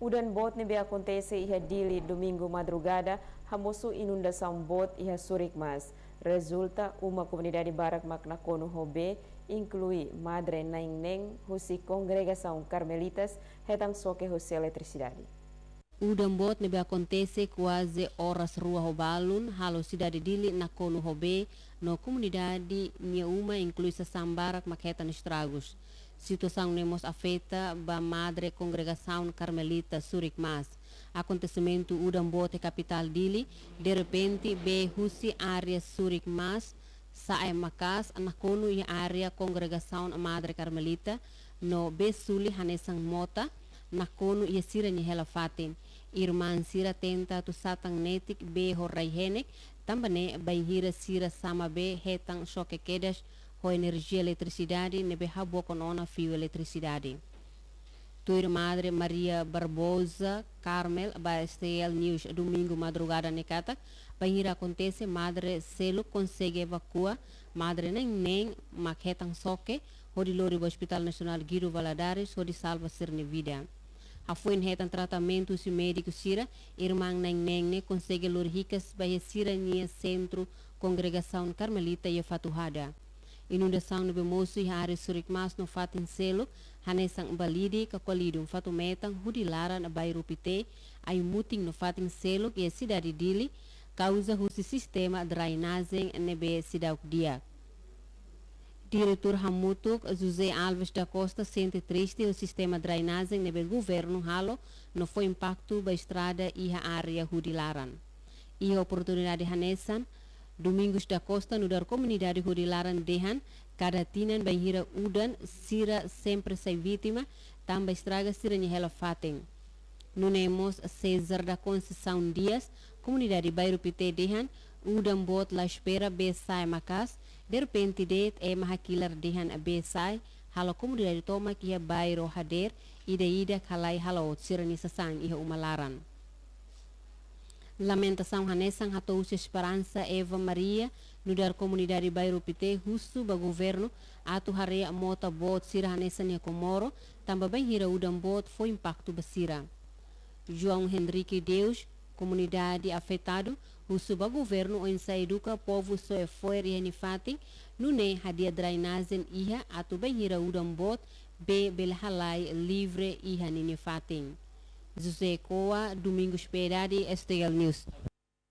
Udan bot nebe acontece iha dili domingo madrugada, hamoso inundação bot iha Surikmas. Resulta uma comunidade barak Macnacono Hobe, inclui Madre Naineng, husi congregação Carmelitas, hetang soke husi eletricidade. O dambot nebe acontece quase horas rua Robalun, halo cidade dili na Cono Robe, no comunidade Nhauma inclui Sambarak maqueta estragos. Situação nemos afeta ba Madre Congregação Carmelita Surikmas. Acontecimento o dambot capital dili, de repente be husi área Surikmas, sae makas na Cono e área Congregação Madre Carmelita, no be suli hanesang mota, na Cono e sira ni hela fatin. Irmã sira tenta tu satang netik be horai henek, tambane banhira sira sama be hetang choque quedas ho energia eletricidade nebe habo konona fio eletricidade. Tua Madre Maria Barbosa Carmel ba STL News domingo madrugada nekata banhira acontece Madre Selo consegue evacua Madre nem makhetang soque ho di lori Hospital Nacional Guido Valadares ho di salva sirne vida. A foi em tratamento se médico sira, irmã Neng consegue lorricas para sira nia centro congregação carmelita e fatuhada. Inundação no bemoço e área Surikmas no fatin selo, hanesang balidi kakolidum fatumetang hudilara na bairro Pite, ay muting no fatin selo que a cidade dili, causa o sistema drainagem nebe cidade dia. Diretor Hamutuk José Alves da Costa sente triste o sistema de drainagem no governo halo não foi impacto da estrada e a área Hudilaran. E a oportunidade hanesan Domingos da Costa no dar comunidade Hudilaran dehan cada tinan banhira udan sira sempre sai vítima também estraga sira ni hela fatem. Nunemos César da Conceição Dias comunidade bairro Pite dehan udan bot la espera be sai makas de repente det é mahakilar dehan be sai halo comunidade toma que é bairro hader ida ida kalai halo sirani sasang iha umalaran. Lamentação hanesang hatous esperança Eva Maria no dar comunidade bairro Pite husu ba governo atu harea mota bot sira hanesan ya Comoro tamba bem hira udan bot foi impacto basira. João Henrique Deus comunidade afetado, o subgoverno onde educa povo só é fora e renifate, não é hadia drainagem iha atu banhira udam bot be belhalai livre iha ninifating. José Coa, Domingos Pedade, STL News.